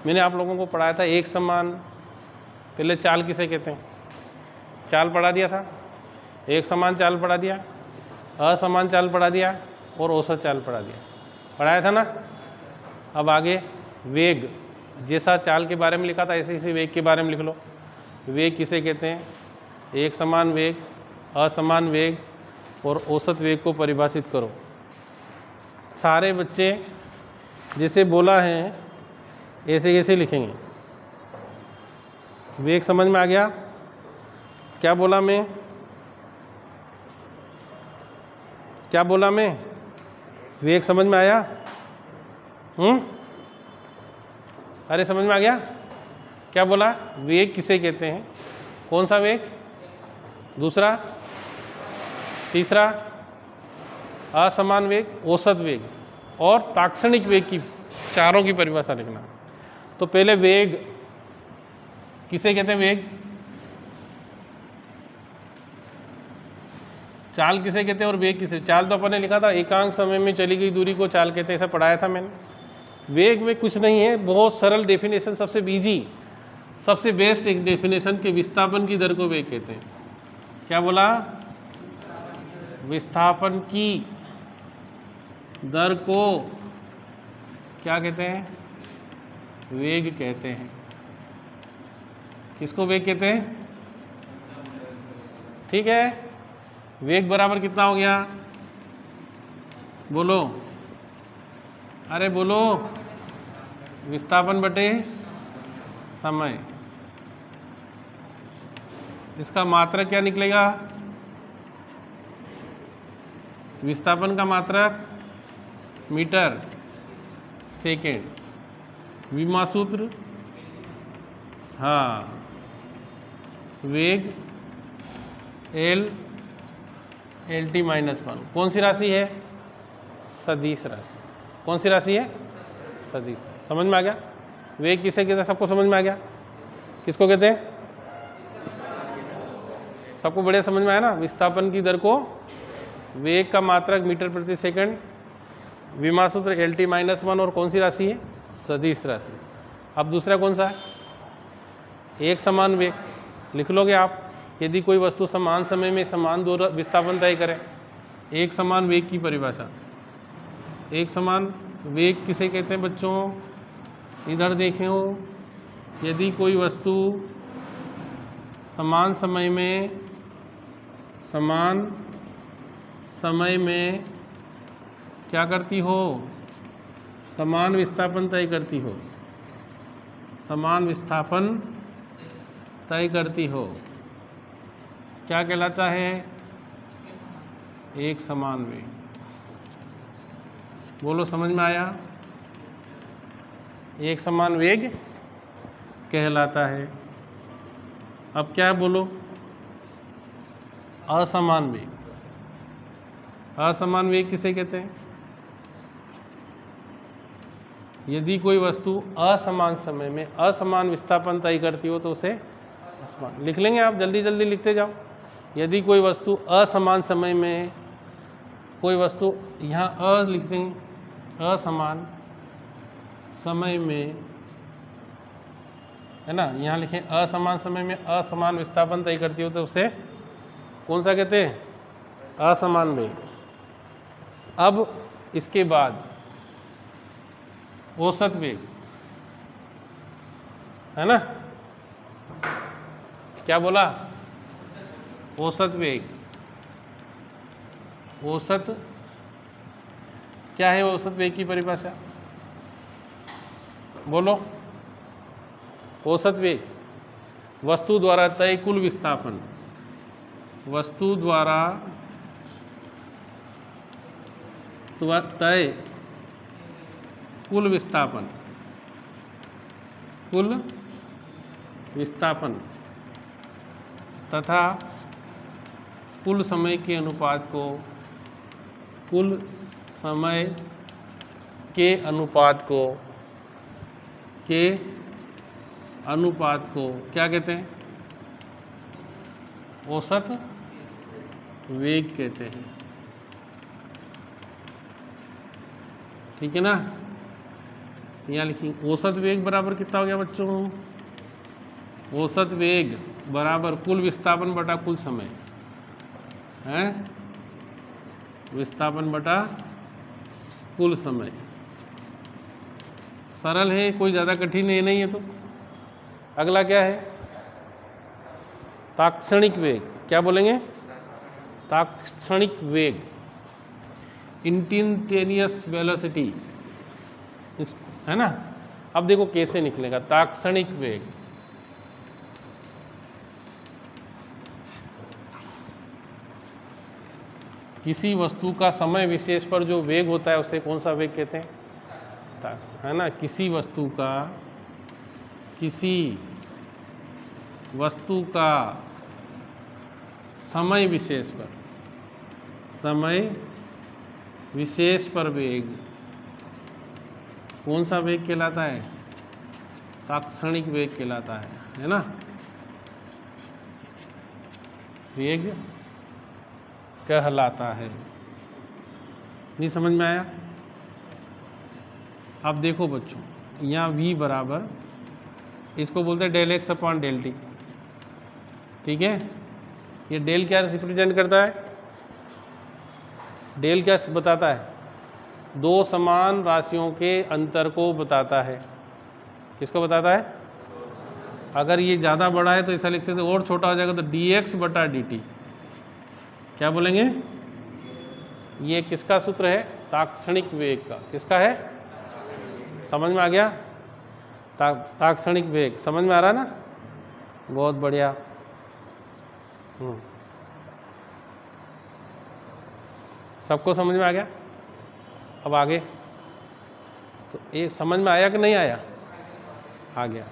मैंने आप लोगों को पढ़ाया था एक समान, पहले चाल किसे कहते हैं, चाल पढ़ा दिया था, एक समान चाल पढ़ा दिया, असमान चाल पढ़ा दिया और औसत चाल पढ़ा दिया, पढ़ाया था ना। अब आगे वेग, जैसा चाल के बारे में लिखा था ऐसे इसी वेग के बारे में लिख लो। वेग किसे कहते हैं, एक समान वेग, असमान वेग और औसत वेग को परिभाषित करो। सारे बच्चे जैसे बोला है ऐसे कैसे लिखेंगे। वेग समझ में आ गया, क्या बोला मैं, क्या बोला मैं, वेग समझ में आया? अरे समझ में आ गया, क्या बोला, वेग किसे कहते हैं, कौन सा वेग, दूसरा, तीसरा, असमान वेग, औसत वेग और ताक्षणिक वेग की चारों की परिभाषा लिखना। तो पहले वेग किसे कहते हैं, वेग, चाल किसे कहते हैं और वेग किसे, चाल तो अपन ने लिखा था एकांक समय में चली गई दूरी को चाल कहते हैं, ऐसा पढ़ाया था मैंने। वेग में कुछ नहीं है, बहुत सरल डेफिनेशन, सबसे इजी, सबसे बेस्ट एक डेफिनेशन के विस्थापन की दर को वेग कहते हैं। क्या बोला, विस्थापन की दर को क्या कहते हैं, वेग कहते हैं। किसको वेग कहते हैं, ठीक है। वेग बराबर कितना हो गया, बोलो, अरे बोलो, विस्थापन बटे समय। इसका मात्रक क्या निकलेगा, विस्थापन का मात्रक मीटर सेकेंड, विमा सूत्र, हाँ, वेग एल टी माइनस वन, कौन सी राशि है, सदिश राशि, कौन सी राशि है, सदिश। समझ में आ गया, वेग किसे कहते हैं, सबको समझ में आ गया, किसको कहते हैं, सबको बढ़िया समझ में आया ना। विस्थापन की दर को वेग का मात्रक मीटर प्रति सेकंड, विमा सूत्र एल टी माइनस वन और कौन सी राशि है, सदिश राशि। अब दूसरा कौन सा है, एक समान वेग, लिख लोगे आप। यदि कोई वस्तु समान समय में समान दूर विस्थापन तय करे, एक समान वेग की परिभाषा, एक समान वेग किसे कहते हैं बच्चों, इधर देखें हो, यदि कोई वस्तु समान समय में क्या करती हो, समान विस्थापन तय करती हो, समान विस्थापन तय करती हो, क्या कहलाता है, एक समान वेग। बोलो, समझ में आया, एक समान वेग कहलाता है। अब क्या है, बोलो, असमान वेग। असमान वेग किसे कहते हैं, यदि कोई वस्तु असमान समय में असमान विस्थापन तय करती हो तो उसे असमान, लिख लेंगे आप, जल्दी जल्दी लिखते जाओ। यदि कोई वस्तु असमान समय में, कोई वस्तु यहाँ अ लिख देंगे, असमान समय में, है ना, यहाँ लिखें असमान समय में असमान विस्थापन तय करती हो तो उसे कौन सा कहते हैं, असमान वेग। अब इसके बाद औसत वेग, है ना, क्या बोला, औसत वेग। औसत क्या है, औसत वेग की परिभाषा बोलो। औसत वेग वस्तु द्वारा तय कुल विस्थापन, वस्तु द्वारा तय कुल विस्थापन, कुल विस्थापन तथा कुल समय के अनुपात को, कुल समय के अनुपात को, के अनुपात को क्या कहते हैं, औसत वेग कहते हैं। ठीक है ना, यहाँ लिखेंगे औसत वेग बराबर कितना हो गया बच्चों? औसत वेग बराबर कुल विस्थापन बटा कुल समय है, विस्थापन बटा कुल समय। सरल है, कोई ज़्यादा कठिन है नहीं है। तो अगला क्या है? तात्क्षणिक वेग। क्या बोलेंगे? तात्क्षणिक वेग, इंस्टेंटेनियस वेलोसिटी, है ना। अब देखो कैसे निकलेगा तात्क्षणिक वेग। किसी वस्तु का समय विशेष पर जो वेग होता है उसे कौन सा वेग कहते हैं? है ना। किसी वस्तु का समय विशेष पर वेग कौन सा वेग कहलाता है? तात्क्षणिक वेग कहलाता है ना। वेग कहलाता है। नहीं समझ में आया? अब देखो बच्चों, यहाँ v बराबर, इसको बोलते हैं del x upon del t. ठीक है, ये डेल क्या रिप्रेजेंट करता है? डेल क्या बताता है? दो समान राशियों के अंतर को बताता है। किसको बताता है? अगर ये ज़्यादा बड़ा है तो ऐसा लिख सकते, और छोटा हो जाएगा तो dx बटा dt। क्या बोलेंगे? ये किसका सूत्र है? तात्क्षणिक वेग का। किसका है? समझ में आ गया? तात्क्षणिक वेग समझ में आ रहा है ना? बहुत बढ़िया। सबको समझ में आ गया? अब आगे तो ये समझ में आया कि नहीं आया? आ गया।